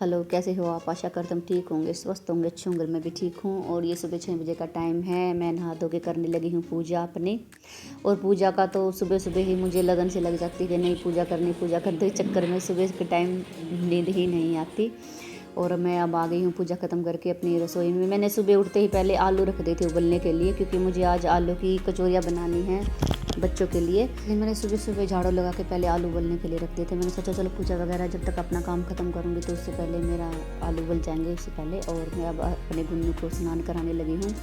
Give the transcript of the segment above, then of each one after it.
Hello, कैसे हो आप? आशा करता हूँ ठीक होंगे, स्वस्थ होंगे, अच्छे होंगे। मैं भी ठीक हूँ। और ये सुबह 6 बजे का टाइम है। मैं नहा धो के करने लगी हूँ पूजा अपनी। और पूजा का तो सुबह सुबह ही मुझे लगन से लग जाती है कि नहीं, पूजा करनी, पूजा करते इस चक्कर में सुबह के टाइम नींद ही नहीं आती। और मैं अब आ गई हूँ पूजा ख़त्म करके अपनी रसोई में। मैंने सुबह उठते ही पहले आलू रख दिए थे उबलने के लिए, क्योंकि मुझे आज आलू की कचौरियाँ बनानी हैं बच्चों के लिए। लेकिन मैंने सुबह सुबह झाड़ू लगा के पहले आलू उबलने के लिए रख दिए थे। मैंने सोचा चलो पूजा वगैरह जब तक अपना काम ख़त्म करूँगी तो उससे पहले मेरा आलू उबल जाएंगे उससे पहले। और मैं अब अपने गुन्नू को स्नान कराने लगी हूँ।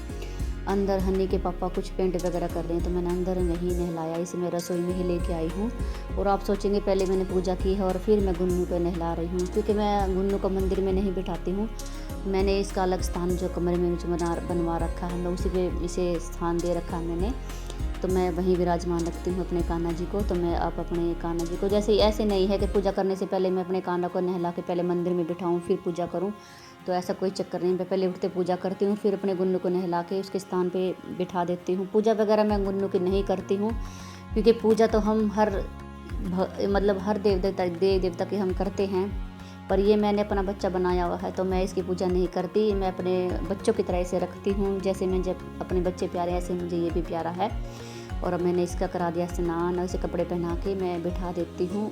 अंदर हनी के पापा कुछ पेंट वगैरह कर रहे हैं, तो मैंने अंदर नहीं नहलाया, इसे मैं रसोई में ही लेके आई हूँ। और आप सोचेंगे पहले मैंने पूजा की है और फिर मैं गुन्नू को नहला रही हूँ, क्योंकि मैं गुन्नू को मंदिर में नहीं बिठाती हूँ। मैंने इसका अलग स्थान जो कमरे में मुझे बनवा रखा है, मैं उसी पे इसे स्थान दे रखा है मैंने। तो मैं वहीं विराजमान रखती हूँ अपने कान्हा जी को। तो मैं अब अपने कान्हा जी को जैसे ऐसे नहीं है कि पूजा करने से पहले मैं अपने कान्हा को नहला के पहले मंदिर में बिठाऊँ फिर पूजा करूँ, तो ऐसा कोई चक्कर नहीं। मैं पहले उठते पूजा करती हूँ, फिर अपने गुन्नू को नहला के उसके स्थान पे बिठा देती हूँ। पूजा वगैरह मैं गुन्नू की नहीं करती हूँ, क्योंकि पूजा तो हम हर देव देवता की हम करते हैं। पर ये मैंने अपना बच्चा बनाया हुआ है, तो मैं इसकी पूजा नहीं करती। मैं अपने बच्चों की तरह इसे रखती हूँ, जैसे मैं जब अपने बच्चे प्यारे ऐसे मुझे ये भी प्यारा है। और अब मैंने इसका करा दिया स्नान, और इसे कपड़े पहना के मैं बिठा देती हूँ।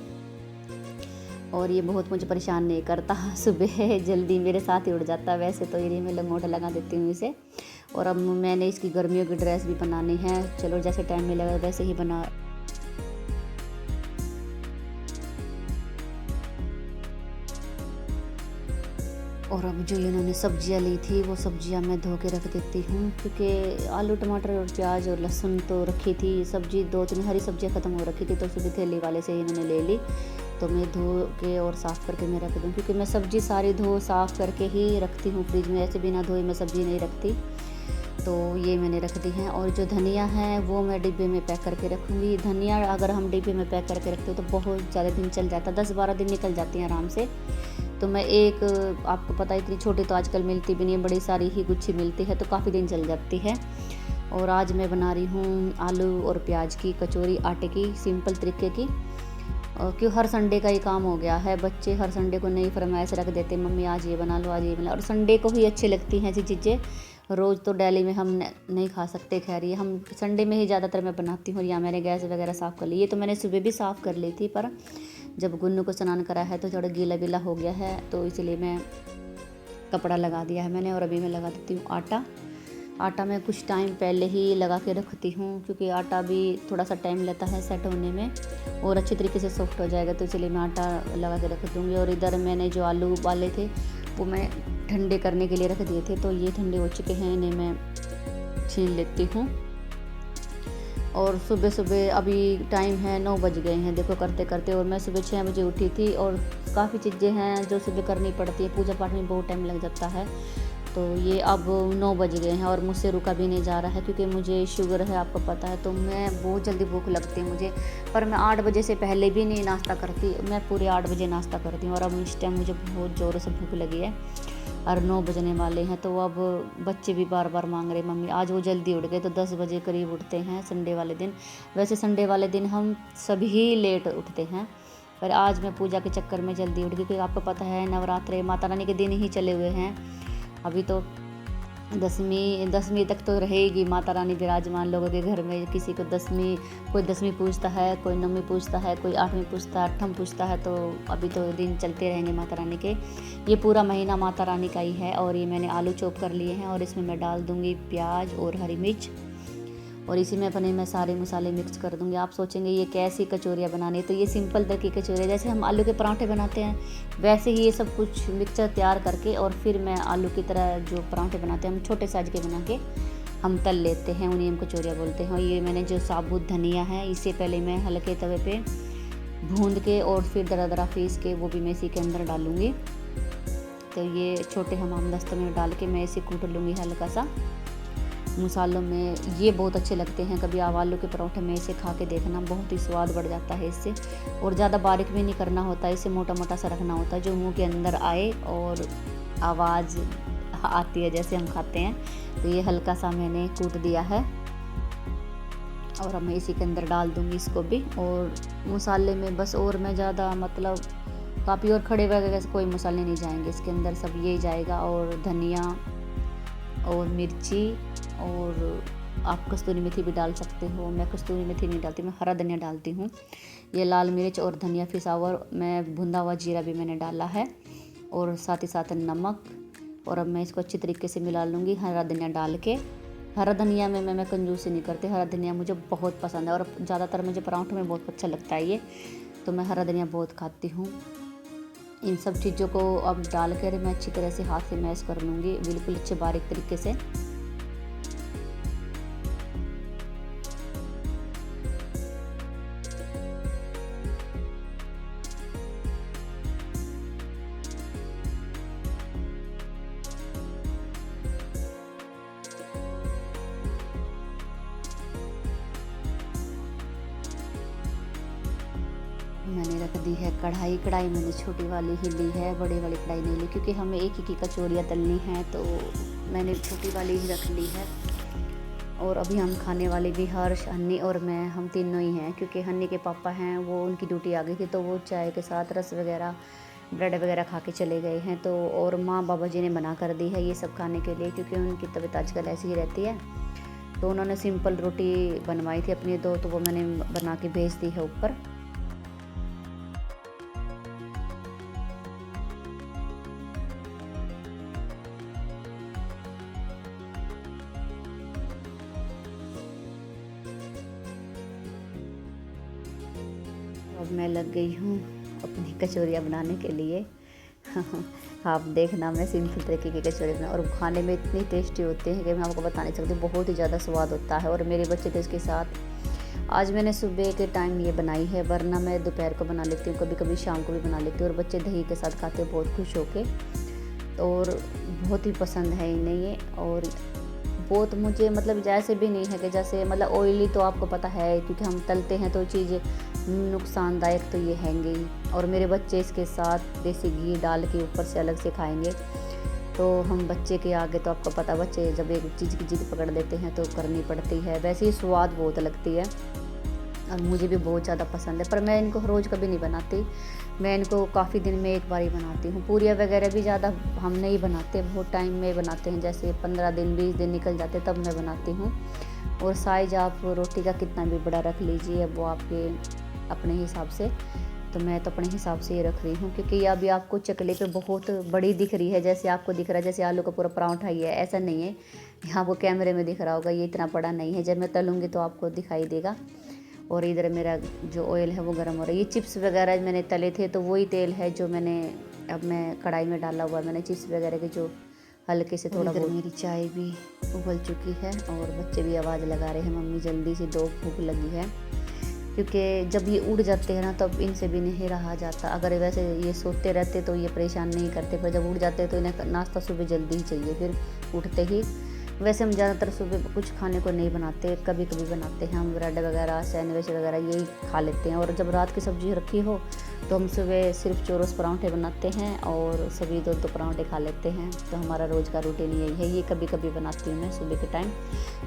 और ये बहुत मुझे परेशान नहीं करता, सुबह जल्दी मेरे साथ ही उड़ जाता है। वैसे तो ये मैं लंगोटा लगा देती हूँ इसे। और अब मैंने इसकी गर्मियों की ड्रेस भी बनानी है, चलो जैसे टाइम मिलेगा वैसे ही बना। और अब जो इन्होंने सब्जियां ली थी वो सब्जियां मैं धो के रख देती हूँ, क्योंकि आलू टमाटर और प्याज और लहसुन तो रखी थी, सब्जी 2-3 हरी सब्जियां ख़त्म हो रखी थी, तो सुबह थैली वाले से इन्होंने ले ली। तो मैं धो के और साफ़ करके मैं रख दूँ, क्योंकि मैं सब्ज़ी सारी धो साफ़ करके ही रखती हूँ फ्रिज में, ऐसे बिना धोए मैं सब्ज़ी नहीं रखती। तो ये मैंने रख दी हैं। और जो धनिया है वो मैं डिब्बे में पैक करके रखूँगी। धनिया अगर हम डिब्बे में पैक करके रखते हो तो बहुत ज़्यादा दिन चल जाता, 10-12 दिन निकल जाती हैं आराम से। तो मैं आपको पता है इतनी छोटी तो आजकल मिलती भी नहीं है, बड़ी सारी ही गुच्छी मिलती है, तो काफ़ी दिन चल जाती है। और आज मैं बना रही हूँ आलू और प्याज की कचौरी, आटे की, सिंपल तरीके की। और क्यों हर संडे का ये काम हो गया है, बच्चे हर संडे को नई फरमाइश रख देते, मम्मी आज ये बना लो, आज ये बना। और संडे को ही अच्छी लगती हैं ऐसी चीज़ें, रोज़ तो डेली में हम नहीं खा सकते। खैर ये हम संडे में ही ज़्यादातर मैं बनाती हूँ। या मैंने गैस वगैरह साफ़ कर ली, ये तो मैंने सुबह भी साफ़ कर ली थी, पर जब गुन्नू को स्नान करा है तो थोड़ा गीला गीला हो गया है, तो इसलिए मैं कपड़ा लगा दिया है मैंने। और अभी मैं लगा देती हूँ आटा मैं कुछ टाइम पहले ही लगा के रखती हूँ, क्योंकि आटा भी थोड़ा सा टाइम लेता है सेट होने में और अच्छी तरीके से सॉफ्ट हो जाएगा, तो इसलिए मैं आटा लगा के रख दूँगी। और इधर मैंने जो आलू उबाले थे वो मैं ठंडे करने के लिए रख दिए थे, तो ये ठंडे हो चुके हैं, इन्हें मैं छीन लेती हूँ। और सुबह सुबह अभी टाइम है 9 बज गए हैं देखो करते करते। और मैं सुबह 6 बजे उठी थी, और काफ़ी चीज़ें हैं जो सुबह करनी पड़ती हैं, पूजा पाठ में बहुत टाइम लग जाता है। तो ये अब 9 बज गए हैं और मुझसे रुका भी नहीं जा रहा है, क्योंकि मुझे शुगर है आपको पता है, तो मैं बहुत जल्दी भूख लगती है मुझे। पर मैं 8 बजे से पहले भी नहीं नाश्ता करती, मैं पूरे 8 बजे नाश्ता करती हूँ। और अब इस टाइम मुझे बहुत ज़ोरों से भूख लगी है और 9 बजने वाले हैं। तो अब बच्चे भी बार बार मांग रहे मम्मी, आज वो जल्दी उठ गए, तो 10 बजे करीब उठते हैं संडे वाले दिन। वैसे संडे वाले दिन हम सभी लेट उठते हैं, पर आज मैं पूजा के चक्कर में जल्दी उठ गई, क्योंकि आपको पता है नवरात्रे माता रानी के दिन ही चले हुए हैं। अभी तो दसवीं तक तो रहेगी माता रानी विराजमान लोगों के घर में। किसी को कोई 10वीं पूजता है, कोई 9वीं पूजता है, कोई 8वीं पूजता है, 8वीं पूजता है। तो अभी तो दिन चलते रहेंगे माता रानी के। ये पूरा महीना माता रानी का ही है। और ये मैंने आलू चॉप कर लिए हैं, और इसमें मैं डाल दूँगी प्याज और हरी मिर्च, और इसी में मैं सारे मसाले मिक्स कर दूँगी। आप सोचेंगे ये कैसी कचौरियाँ बनानी है, तो ये सिंपल तरह की कचौरियाँ, जैसे हम आलू के पराठे बनाते हैं वैसे ही ये सब कुछ मिक्सचर तैयार करके, और फिर मैं आलू की तरह जो पराठे बनाते हैं हम छोटे साइज के बना के हम तल लेते हैं, उन्हें हम कचौरियाँ बोलते हैं। और ये मैंने जो साबुत धनिया है इसे पहले मैं हल्के तवे पे भून के और फिर दरा दरा पीस के वो भी मैं इसी के अंदर डालूँगी। तो ये छोटे हमाम दस्ते में डाल के मैं इसे कूट लूँगी हल्का सा मसालों में। ये बहुत अच्छे लगते हैं, कभी आप आलू के पराठे में इसे खा के देखना, बहुत ही स्वाद बढ़ जाता है इससे। और ज़्यादा बारीक भी नहीं करना होता, इसे मोटा मोटा सा रखना होता है, जो मुंह के अंदर आए और आवाज़ आती है जैसे हम खाते हैं। तो ये हल्का सा मैंने कूट दिया है, और अब मैं इसी के अंदर डाल दूँगी इसको भी। और मसाले में बस, और मैं ज़्यादा काफ़ी और खड़े वगैरह से कोई मसाले नहीं जाएंगे इसके अंदर, सब यही जाएगा। और धनिया और मिर्ची, और आप कस्तूरी मेथी भी डाल सकते हो। मैं कस्तूरी मेथी नहीं डालती, मैं हरा धनिया डालती हूँ। ये लाल मिर्च और धनिया पिसा हुआ, मैं भुना हुआ जीरा भी मैंने डाला है, और साथ ही साथ नमक। और अब मैं इसको अच्छी तरीके से मिला लूँगी हरा धनिया डाल के। हरा धनिया में मैं कंजूसी नहीं करती, हरा धनिया मुझे बहुत पसंद है और ज़्यादातर मुझे पराठों में बहुत अच्छा लगता है ये, तो मैं हरा धनिया बहुत खाती हूँ। इन सब चीज़ों को अब डाल कर मैं अच्छी तरह से हाथ से मैश कर लूँगी, बिल्कुल अच्छे बारीक तरीके से। मैंने रख दी है कढ़ाई। कढ़ाई मैंने छोटी वाली ही ली है, बड़ी वाली कढ़ाई नहीं ली, क्योंकि हमें एक ही की कचौरियाँ तलनी हैं, तो मैंने छोटी वाली ही रख ली है। और अभी हम खाने वाले भी हर्ष, हन्नी और मैं, हम तीनों ही हैं, क्योंकि हन्नी के पापा हैं, वो उनकी ड्यूटी आ गई थी, तो वो चाय के साथ रस वगैरह, ब्रेड वगैरह खा के चले गए हैं। तो और माँ बाबा जी ने मना कर दी है ये सब खाने के लिए, क्योंकि उनकी तबीयत आजकल ऐसी ही रहती है। तो उन्होंने सिंपल रोटी बनवाई थी अपनी दो, तो वो मैंने बना के भेज दी है ऊपर। अब मैं लग गई हूँ अपनी कचौरियाँ बनाने के लिए। आप देखना, मैं सिंपल तरीके की कचौरी बना, और खाने में इतनी टेस्टी होते हैं कि मैं आपको बता नहीं सकती, बहुत ही ज़्यादा स्वाद होता है। और मेरे बच्चे थे इसके साथ। आज मैंने सुबह के टाइम ये बनाई है, वरना मैं दोपहर को बना लेती हूँ, कभी कभी शाम को भी बना लेती हूँ, और बच्चे दही के साथ खाते हैं बहुत खुश होके, और बहुत ही पसंद है इन्हें ये। और बहुत मुझे मतलब जैसे भी नहीं है कि जैसे मतलब ऑयली, तो आपको पता है क्योंकि हम तलते हैं तो चीज़ नुकसानदायक तो ये हैंगे ही। और मेरे बच्चे इसके साथ देसी घी डाल के ऊपर से अलग से खाएंगे, तो हम बच्चे के आगे तो आपको पता, बच्चे जब एक चीज़ की जिद पकड़ देते हैं तो करनी पड़ती है। वैसे ही स्वाद बहुत लगती है और मुझे भी बहुत ज़्यादा पसंद है, पर मैं इनको रोज़ कभी नहीं बनाती, मैं इनको काफ़ी दिन में एक बार ही बनाती हूँ। पूरियाँ वगैरह भी ज़्यादा हम नहीं बनाते, बहुत टाइम में बनाते हैं, जैसे 15 दिन 20 दिन निकल जाते तब मैं बनाती हूँ। और साइज़ आप रोटी का कितना भी बड़ा रख लीजिए, वो आपके अपने हिसाब से, तो मैं तो अपने हिसाब से ये रख रही हूँ, क्योंकि ये अभी आपको चकले पे बहुत बड़ी दिख रही है, जैसे आपको दिख रहा है जैसे आलू का पूरा पराठा ही है, ऐसा नहीं है। यहाँ वो कैमरे में दिख रहा होगा, ये इतना बड़ा नहीं है, जब मैं तलूँगी तो आपको दिखाई देगा। और इधर मेरा जो ऑयल है वो गर्म हो रहा है। ये चिप्स वगैरह मैंने तले थे, तो वही तेल है जो मैंने अब मैं कढ़ाई में डाला हुआ है, मैंने चिप्स वगैरह के जो हल्के से थोड़ा बहुत। मेरी चाय भी उबल चुकी है और बच्चे भी आवाज़ लगा रहे हैं, मम्मी जल्दी से दो, भूख लगी है। क्योंकि जब ये उड़ जाते हैं ना, तब इनसे भी नहीं रहा जाता। अगर वैसे ये सोते रहते तो ये परेशान नहीं करते, पर जब उड़ जाते हैं तो इन्हें नाश्ता सुबह जल्दी ही चाहिए, फिर उठते ही। वैसे हम ज़्यादातर सुबह कुछ खाने को नहीं बनाते, कभी कभी बनाते हैं हम, ब्रेड वगैरह सैंडविच वगैरह यही खा लेते हैं। और जब रात की सब्ज़ी रखी हो तो हम सुबह सिर्फ चोरस पराठे बनाते हैं और सभी दो पराठे खा लेते हैं। तो हमारा रोज़ का रूटीन यही है। ये कभी कभी बनाती हूँ मैं सुबह के टाइम।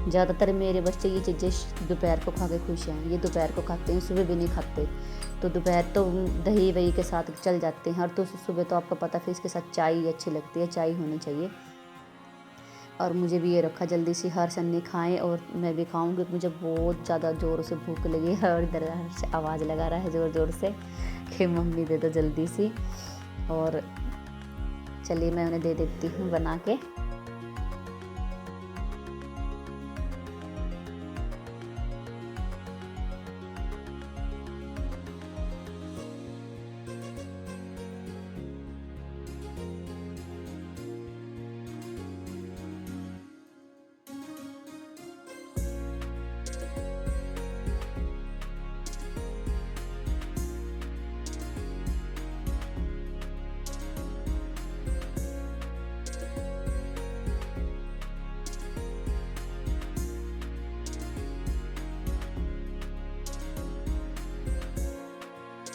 ज़्यादातर मेरे बच्चे ये चीज़ें दोपहर को खा के खुश हैं, ये दोपहर को खाते हैं, सुबह भी नहीं खाते। तो दोपहर तो दही वही के साथ चल जाते हैं, और तो सुबह तो आपको पता, फिर इसके साथ चाय अच्छी लगती है, चाय होनी चाहिए। और मुझे भी ये रखा जल्दी से हर सन्नी खाएं और मैं भी खाऊं, क्योंकि मुझे बहुत ज़्यादा ज़ोर से भूख लगी है। और इधर से आवाज़ लगा रहा है ज़ोर ज़ोर से कि मम्मी दे दो जल्दी सी। और चलिए मैं उन्हें दे देती हूँ बना के।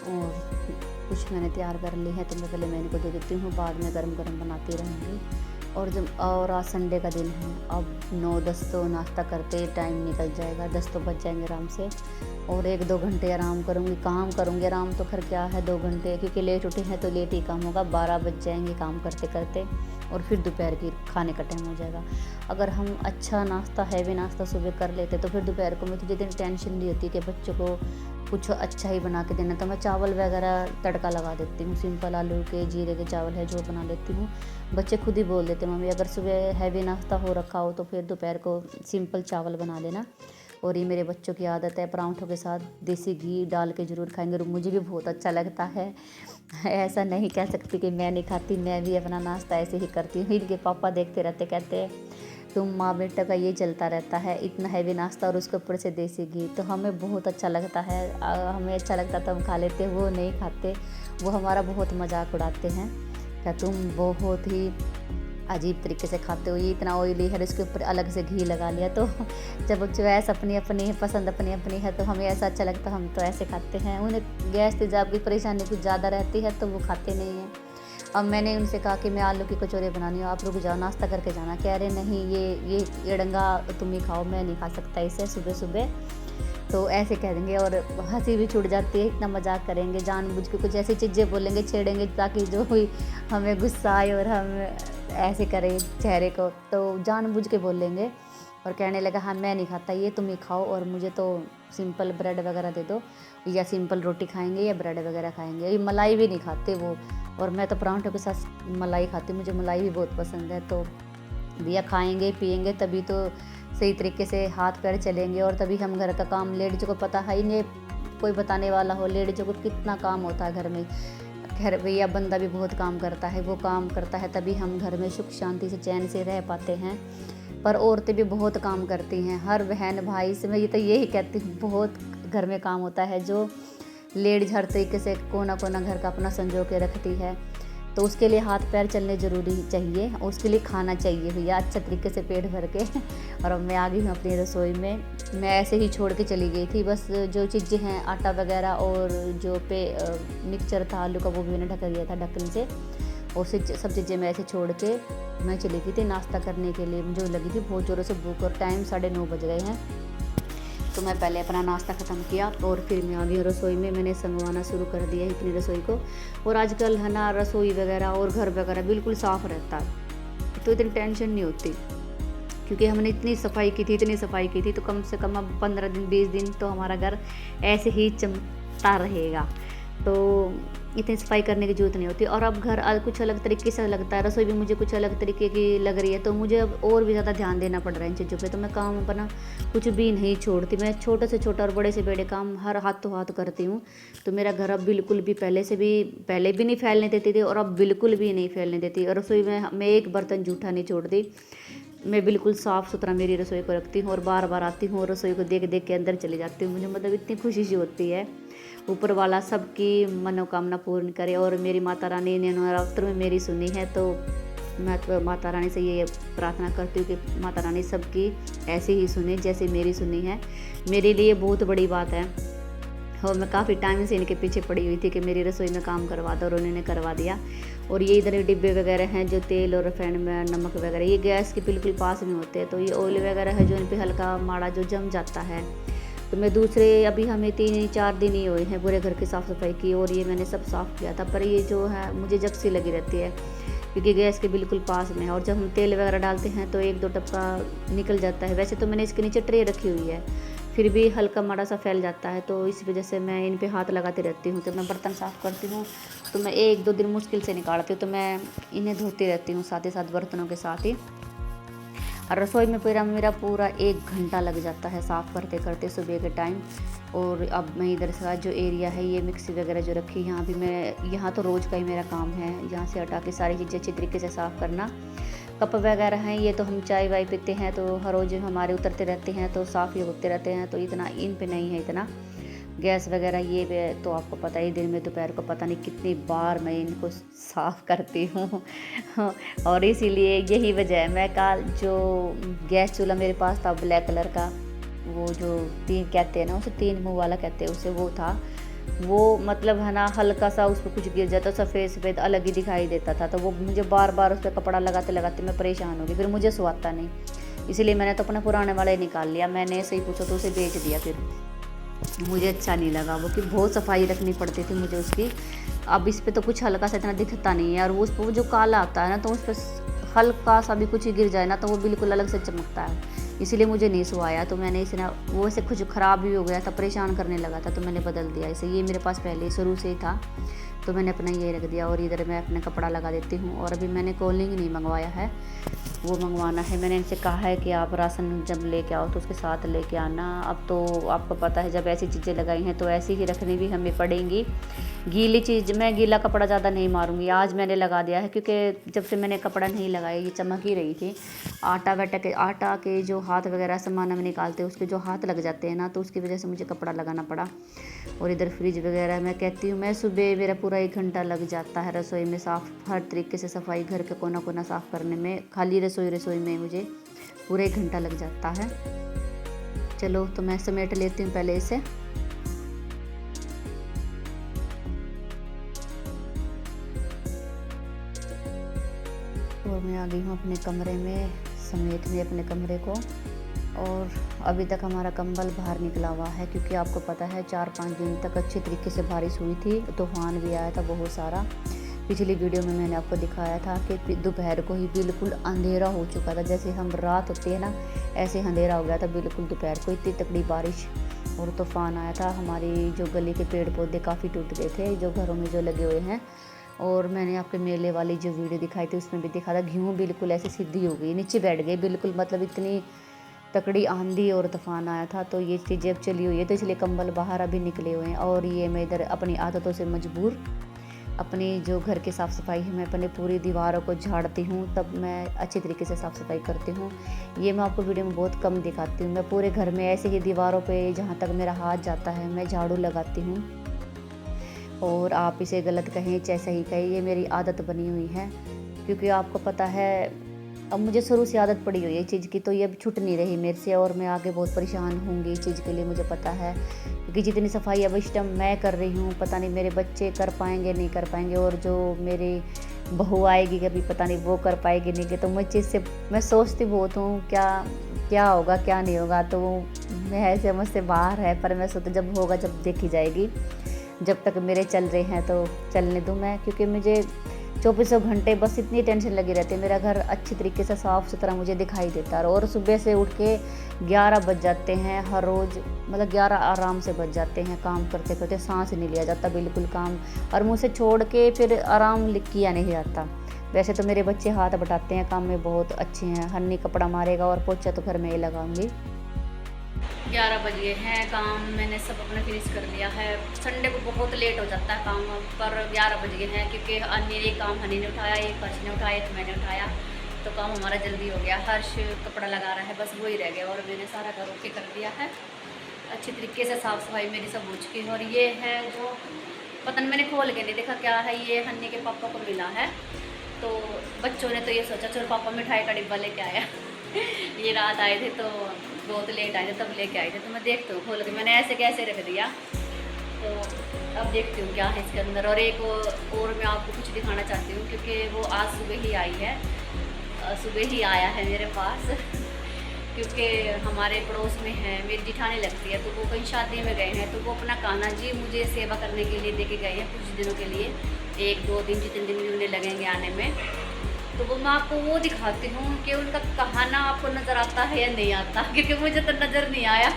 और कुछ मैंने तैयार कर ली है, तो मैं पहले मैं इनको दे देती हूँ, बाद में गरम गरम बनाती रहूँगी। और आज संडे का दिन है। अब 9-10 तो नाश्ता करते टाइम निकल जाएगा, 10 तो बज जाएंगे आराम से। और 1-2 घंटे आराम करूँगी, काम करूँगी। आराम तो खैर क्या है 2 घंटे, क्योंकि लेट उठे हैं तो लेट ही काम होगा। 12 बज जाएंगे काम करते करते, और फिर दोपहर की खाने का टाइम हो जाएगा। अगर हम अच्छा नाश्ता, हैवी नाश्ता सुबह कर लेते तो फिर दोपहर को मुझे इतनी टेंशन नहीं होती कि बच्चों को कुछ अच्छा ही बना के देना। तो मैं चावल वगैरह तड़का लगा देती हूँ, सिंपल आलू के जीरे के चावल है जो बना लेती हूँ। बच्चे खुद ही बोल देते मम्मी अगर सुबह हैवी नाश्ता हो रखा हो तो फिर दोपहर को सिंपल चावल बना लेना। और ये मेरे बच्चों की आदत है, परांठों के साथ देसी घी डाल के ज़रूर खाएंगे, और मुझे भी बहुत अच्छा लगता है। ऐसा नहीं कह सकती कि मैं नहीं खाती, मैं भी अपना नाश्ता ऐसे ही करती हूँ। इनके पापा देखते रहते, कहते हैं तुम माँ बेटा का ये चलता रहता है, इतना हैवी नाश्ता और उसके ऊपर से देसी घी। तो हमें बहुत अच्छा लगता है, हमें अच्छा लगता तो हम खा लेते, वो नहीं खाते, वो हमारा बहुत मजाक उड़ाते हैं। क्या तुम बहुत ही अजीब तरीके से खाते हो, ये इतना ऑयली है, इसके ऊपर अलग से घी लगा लिया। तो जब चॉइस अपनी अपनी है, पसंद अपनी अपनी है, तो हमें ऐसा अच्छा लगता है, हम तो ऐसे खाते हैं। उन्हें गैस तेजाब की परेशानी कुछ ज़्यादा रहती है तो वो खाते नहीं हैं। अब मैंने उनसे कहा कि मैं आलू की कचौरी बनानी हो, आप रुक जाओ नाश्ता करके जाना। कह रहे नहीं, ये डंगा तुम ही खाओ, मैं नहीं खा सकता इसे सुबह सुबह। तो ऐसे कह देंगे और हंसी भी छूट जाती है, इतना मजाक करेंगे, जानबूझ के कुछ ऐसी चीज़ें बोलेंगे, छेड़ेंगे ताकि जो भी हमें गुस्सा आए और हम ऐसे करें चेहरे को, तो जानबूझ के बोलेंगे। और कहने लगा हाँ मैं नहीं खाता, ये तुम ही खाओ, और मुझे तो सिंपल ब्रेड वगैरह दे दो, या सिंपल रोटी खाएंगे या ब्रेड वगैरह खाएंगे। ये मलाई भी नहीं खाते वो, और मैं तो परांठों के साथ मलाई खाती हूँ, मुझे मलाई भी बहुत पसंद है। तो भैया खाएंगे पिएंगे तभी तो सही तरीके से हाथ पैर चलेंगे, और तभी हम घर का काम, लेडीज़ों को पता है ही नहीं कोई बताने वाला हो, लेडीज़ों को कितना काम होता है घर में। खैर भैया बंदा भी बहुत काम करता है, वो काम करता है तभी हम घर में सुख शांति से चैन से रह पाते हैं। पर औरतें भी बहुत काम करती हैं, हर बहन भाई से मैं ये तो यही कहती हूँ, बहुत घर में काम होता है। जो लेडीज हर तरीके से कोना कोना घर का अपना संजो के रखती है, तो उसके लिए हाथ पैर चलने ज़रूरी चाहिए, और उसके लिए खाना चाहिए भैया अच्छा तरीके से पेट भर के। और अब मैं आ गई हूँ अपनी रसोई में। मैं ऐसे ही छोड़ के चली गई थी, बस जो चीज़ें हैं आटा वगैरह और जो मिक्सचर था आलू का, वो भी मैंने ढक दिया था ढक्कन से, और सब चीज़ें मैं ऐसे छोड़ के मैं चली गई थी नाश्ता करने के लिए। मुझे लगी थी बहुत ज़ोरों से भूख, और टाइम 9:30 बज गए हैं। तो मैं पहले अपना नाश्ता ख़त्म किया और फिर मैं आ गई रसोई में। मैंने संगवाना शुरू कर दिया अपनी रसोई को। और आजकल है ना रसोई वगैरह और घर वगैरह बिल्कुल साफ़ रहता है, तो इतनी टेंशन नहीं होती, क्योंकि हमने इतनी सफाई की थी तो कम से कम अब 15 दिन 20 दिन तो हमारा घर ऐसे ही चमकता रहेगा, तो इतनी सफाई करने की ज़रूरत नहीं होती। और अब घर कुछ अलग तरीके से लगता है, रसोई भी मुझे कुछ अलग तरीके की लग रही है, तो मुझे अब और भी ज़्यादा ध्यान देना पड़ रहा है इन चीज़ों पे। तो मैं काम अपना कुछ भी नहीं छोड़ती, मैं छोटे से छोटा और बड़े से बड़े काम हर हाथों हाथ करती हूँ। तो मेरा घर अब बिल्कुल भी पहले भी नहीं फैलने देती थी, और अब बिल्कुल भी नहीं फैलने देती। और रसोई में मैं एक बर्तन जूठा नहीं छोड़ती, मैं बिल्कुल साफ़ सुथरा मेरी रसोई को रखती हूँ, और बार बार आती हूँ और रसोई को देख देख के अंदर चली जाती हूँ। मुझे मतलब इतनी खुशी सी होती है। ऊपर वाला सबकी मनोकामना पूर्ण करे, और मेरी माता रानी ने नवरात्र में मेरी सुनी है, तो मैं तो माता रानी से ये प्रार्थना करती हूँ कि माता रानी सबकी ऐसे ही सुने जैसे मेरी सुनी है। मेरे लिए बहुत बड़ी बात है, और मैं काफ़ी टाइम से इनके पीछे पड़ी हुई थी कि मेरी रसोई में काम करवा दो, और उन्होंने करवा दिया। और ये इधर डिब्बे वगैरह हैं जो तेल और रिफाइंड में नमक वगैरह, ये गैस के बिल्कुल पास में होते हैं, तो ये ऑयल वगैरह है जो इन पर हल्का माड़ा जो जम जाता है। तो मैं दूसरे अभी हमें 3-4 दिन ही हुए हैं पूरे घर की साफ़ सफाई की, और ये मैंने सब साफ़ किया था। पर ये जो है मुझे जग सी लगी रहती है, क्योंकि गैस के बिल्कुल पास में है, और जब हम तेल वगैरह डालते हैं तो 1-2 टपका निकल जाता है। वैसे तो मैंने इसके नीचे ट्रे रखी हुई है, फिर भी हल्का माड़ा सा फैल जाता है, तो इस वजह से मैं इन पे हाथ लगाती रहती हूँ। तो मैं बर्तन साफ़ करती हूँ तो मैं 1-2 दिन मुश्किल से निकालती हूँ, तो मैं इन्हें धोती रहती हूँ साथ ही साथ बर्तनों के साथ ही। और रसोई में मेरा पूरा 1 घंटा लग जाता है साफ़ करते करते सुबह के टाइम। और अब मैं इधर से जो एरिया है ये मिक्सी वगैरह जो रखी है, यहाँ भी मैं यहाँ तो रोज़ का ही मेरा काम है, यहाँ से हटा के सारी चीज़ें अच्छी तरीके से साफ़ करना। कप वगैरह हैं ये तो हम चाय वाय पीते हैं, तो हर रोज़ हमारे उतरते रहते हैं, तो साफ़ ही होते रहते हैं, तो इतना इन पे नहीं है इतना। गैस वगैरह ये तो आपको पता ही, दिन में दोपहर को पता नहीं कितनी बार मैं इनको साफ़ करती हूँ। और इसीलिए यही वजह है, मैं कल जो गैस चूल्हा मेरे पास था ब्लैक कलर का, वो जो 3 कहते हैं ना उसे, 3 मुँह वाला कहते हैं उसे, वो था। वो मतलब है ना हल्का सा उस पर कुछ गिर जाए तो सफ़ेद सफ़ेद अलग ही दिखाई देता था। तो वो मुझे बार बार उस पर कपड़ा लगाते लगाते मैं परेशान हो गई, फिर मुझे स्वाता नहीं, इसीलिए मैंने तो अपना पुराने वाला ही निकाल लिया। मैंने ऐसे ही पूछा तो उसे बेच दिया। फिर मुझे अच्छा नहीं लगा वो, कि बहुत सफाई रखनी पड़ती थी मुझे उसकी। अब इस पे तो कुछ हल्का सा इतना दिखता नहीं है, और वो उस पर जो काला आता है ना, तो उस पर हल्का सा भी कुछ गिर जाए ना तो वो बिल्कुल अलग से चमकता है, इसीलिए मुझे नहीं सुहाया। तो मैंने इसे ना, वो ऐसे कुछ ख़राब भी हो गया था, परेशान करने लगा था, तो मैंने बदल दिया इसे। ये मेरे पास पहले शुरू से ही था, तो मैंने अपना ये रख दिया, और इधर मैं अपना कपड़ा लगा देती हूँ। और अभी मैंने कॉलिंग नहीं मंगवाया है, वो मंगवाना है। मैंने इनसे कहा है कि आप राशन जब लेके आओ तो उसके साथ लेके आना। अब तो आपको पता है जब ऐसी चीज़ें लगाई हैं तो ऐसी ही रखनी भी हमें पड़ेंगी। गीली चीज़, मैं गीला कपड़ा ज़्यादा नहीं मारूंगी, आज मैंने लगा दिया है, क्योंकि जब से मैंने कपड़ा नहीं लगाया ये चमक ही रही थी। आटा के जो हाथ वगैरह सामान में निकालते हैं उसके जो हाथ लग जाते हैं ना, तो उसकी वजह से मुझे कपड़ा लगाना पड़ा। और इधर फ्रिज वगैरह मैं कहती हूँ, मैं सुबह मेरा पूरा 1 घंटा लग जाता है रसोई में साफ़, हर तरीके से सफाई, घर के कोना कोना साफ़ करने में। खाली रसोई में मुझे पूरा 1 घंटा लग जाता है। चलो तो मैं समेट लेती हूँ पहले इसे। और मैं आ गई हूँ अपने कमरे में, समेटने अपने कमरे को। और अभी तक हमारा कंबल बाहर निकला हुआ है, क्योंकि आपको पता है 4-5 दिन तक अच्छे तरीके से बारिश हुई थी, तूफान भी आया था बहुत सारा। पिछली वीडियो में मैंने आपको दिखाया था कि दोपहर को ही बिल्कुल अंधेरा हो चुका था, जैसे हम रात होती है ना ऐसे अंधेरा हो गया था बिल्कुल दोपहर को। इतनी तगड़ी बारिश और तूफान आया था। हमारी जो गली के पेड़ पौधे काफ़ी टूट गए थे, जो घरों में जो लगे हुए हैं। और मैंने आपके मेले वाली जो वीडियो दिखाई थी उसमें भी दिखा था, गेहूँ बिल्कुल ऐसे सीधी हो गई, नीचे बैठ गई बिल्कुल, मतलब इतनी तकड़ी आंधी और तूफान आया था। तो ये चीज़ें अब चली हुई है, तो इसलिए कंबल बाहर अभी निकले हुए हैं। और ये मैं इधर अपनी आदतों से मजबूर, अपनी जो घर की साफ़ सफाई है, मैं अपने पूरी दीवारों को झाड़ती हूँ, तब मैं अच्छी तरीके से साफ़ सफाई करती हूँ। ये मैं आपको वीडियो में बहुत कम दिखाती हूँ। मैं पूरे घर में ऐसे ही दीवारों पे जहाँ तक मेरा हाथ जाता है मैं झाड़ू लगाती हूँ। और आप इसे गलत कहें चाहे सही कहें, ये मेरी आदत बनी हुई है, क्योंकि आपको पता है अब मुझे शुरू से आदत पड़ी हुई है चीज़ की, तो ये अब छूट नहीं रही मेरे से। और मैं आगे बहुत परेशान होंगी इस चीज़ के लिए, मुझे पता है, क्योंकि जितनी सफाई अब इस टाइम मैं कर रही हूँ, पता नहीं मेरे बच्चे कर पाएंगे नहीं कर पाएंगे, और जो मेरी बहू आएगी कभी पता नहीं वो कर पाएगी नहीं कि। तो मैं चीज़ से मैं सोचती बहुत हूँ क्या क्या होगा क्या नहीं होगा, तो मैं ऐसे मुझसे बाहर है, पर मैं सोचती जब होगा जब देखी जाएगी। जब तक मेरे चल रहे हैं तो चलने दूँ मैं, क्योंकि मुझे 24 घंटे बस इतनी टेंशन लगी रहती है। मेरा घर अच्छी तरीके से साफ़ सुथरा मुझे दिखाई देता है, और सुबह से उठ के 11 बज जाते हैं हर रोज़, मतलब 11 आराम से बज जाते हैं काम करते करते, सांस नहीं लिया जाता बिल्कुल काम, और मुँह से छोड़ के फिर आराम किया नहीं जाता। वैसे तो मेरे बच्चे हाथ बटाते हैं काम में, बहुत अच्छे हैं। हन्नी कपड़ा मारेगा और पोछा तो घर में ही लगाऊंगी। 11 बज गए हैं, काम मैंने सब अपना फिनिश कर लिया है। संडे को बहुत लेट हो जाता है काम, पर 11 बज गए हैं, क्योंकि अन्य एक काम हनी ने उठाया, एक हर्ष ने उठाया, एक मैंने उठाया, तो काम हमारा जल्दी हो गया। हर्ष कपड़ा लगा रहा है, बस वो ही रह गया, और मैंने सारा घर ओके कर दिया है। अच्छी तरीके से साफ़ सफाई मेरी सब हो चुकी है। और ये है जो पता नहीं मैंने खोल के नहीं देखा क्या है, ये हन्नी के पापा को मिला है, तो बच्चों ने तो ये सोचा चलो पापा मिठाई का डिब्बा लेके आया। ये रात आए थे तो बहुत लेट आए थे तब लेके आए थे, तो मैं देखती हूँ खोल के, मैंने ऐसे कैसे रख दिया, तो अब देखती हूँ क्या है इसके अंदर। और एक और मैं आपको कुछ दिखाना चाहती हूँ, क्योंकि वो आज सुबह ही आई है, सुबह ही आया है मेरे पास, क्योंकि हमारे पड़ोस में है, मेरी जिठानी लगती है, तो वो कहीं शादी में गए हैं, तो वो अपना कान्हा जी मुझे सेवा करने के लिए देके गए हैं कुछ दिनों के लिए, 1-2 दिन जितने दिन भी उन्हें लगेंगे आने में। तो वो मैं आपको वो दिखाती हूँ कि उनका कहाना आपको नज़र आता है या नहीं आता, क्योंकि मुझे तो नज़र नहीं आया।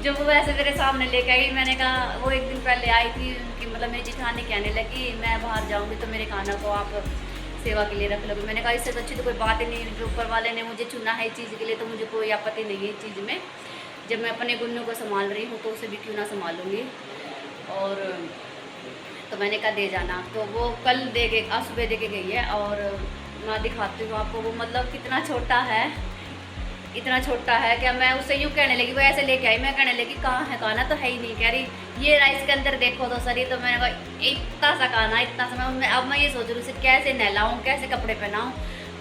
जब वो ऐसे मेरे सामने लेके आई, मैंने कहा, वो एक दिन पहले आई थी उनकी, मतलब मेरी जिठानी कहने लगी मैं बाहर जाऊँगी तो मेरे कान्हा को आप सेवा के लिए रख लोगे। मैंने कहा इससे तो अच्छी तो कोई बात ही नहीं, जो ऊपर वाले ने मुझे चुना है इस चीज़ के लिए, तो मुझे कोई आपत्ति नहीं है इस चीज़ में। जब मैं अपने गुन्नू को संभाल रही हूँ तो उसे भी क्यों ना संभालूँगी। और तो मैंने कहा दे जाना, तो वो कल दे गए, आज सुबह दे के गई है। और मैं दिखाती हूँ आपको, वो मतलब कितना छोटा है, इतना छोटा है क्या। मैं उससे यूँ कहने लगी, वो ऐसे लेके आई, मैं कहने लगी कहाँ है काना, तो है ही नहीं, कह रही ये राइस के अंदर देखो तो सर। तो मैंने कहा इतना सा काना, इतना सा। अब मैं ये सोच रही हूँ उसे कैसे नहलाऊँ, कैसे कपड़े पहनाऊँ।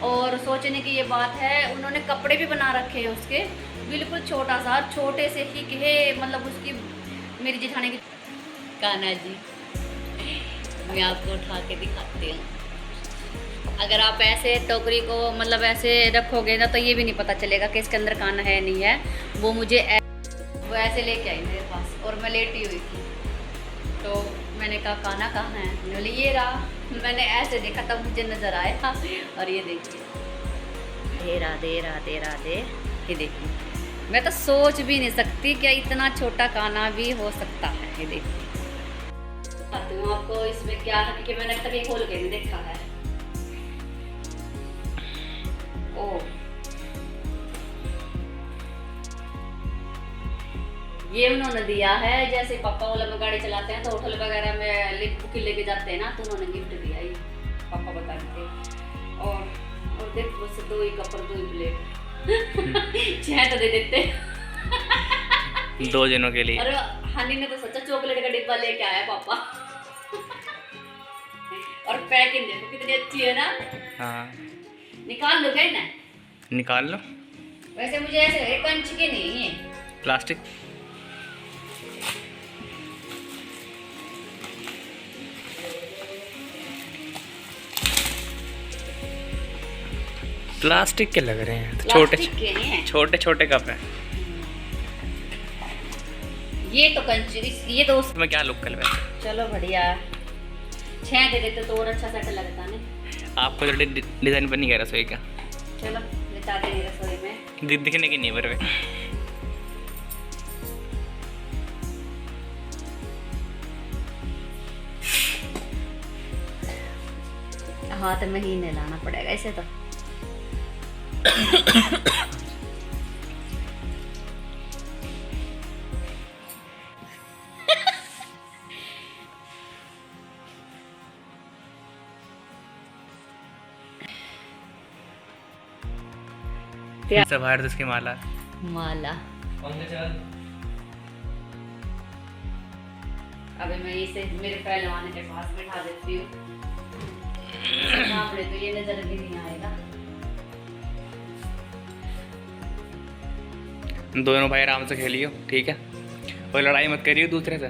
और सोचने की ये बात है, उन्होंने कपड़े भी बना रखे हैं उसके, बिल्कुल छोटा सा, छोटे से ही कहे, मतलब उसकी मेरी जेठानी की कान्हा जी, मैं आपको उठा के दिखाती हूँ। अगर आप ऐसे टोकरी को मतलब ऐसे रखोगे ना तो ये भी नहीं पता चलेगा कि इसके अंदर कान्हा है नहीं है। वो मुझे वो ऐसे लेके आई मेरे पास और मैं लेटी हुई थी, तो मैंने कहा कान्हा कहाँ है, मैंने बोली ये रहा। मैंने ऐसे देखा तब मुझे नज़र आया और ये देखिए, दे राधे, ये देखिए। मैं तो सोच भी नहीं सकती क्या इतना छोटा कान्हा भी हो सकता है। ये देखिए आपको इसमें क्या है कि मैंने तक ये खोल के नहीं देखा है। ओ ये उन्होंने दिया है, जैसे पापा ओला में गाड़ी चलाते हैं तो होटल वगैरह में बुक लेके जाते हैं ना, तो उन्होंने गिफ्ट दिया ये पापा बता के। और देखो बस 2 ही कप और 2 ही प्लेट 6 तो दे देते 2 जनों के लिए। और हनी ने तो सोचा चॉकलेट का डिब्बा लेके आया पापा और पैकिंग देखो कितनी अच्छी है ना। हाँ निकाल लो क्या ना, निकाल लो। वैसे मुझे ऐसे लगे कंच के नहीं है, प्लास्टिक। प्लास्टिक के लग रहे हैं, छोटे छोटे कप हैं। ये तो कंच, ये तो उसमें क्या लुक कर वैसे। चलो बढ़िया, 6 दे देते तो और अच्छा सेट लगता नहीं। आपको जो डिजाइन बनी है रसोई का, चलो लेटा देंगे रसोई में, दिखने की नहीं पर हाथ में ही नहीं लाना पड़ेगा इसे तो। सब हार उसकी माला अभी मैं इसे मेरे पहलवान के पास बिठा देती हूँ, सामने तो ये नजर भी नहीं आएगा। दोनों भाई आराम से खेलियो, ठीक है, और लड़ाई मत करियो दूसरे से।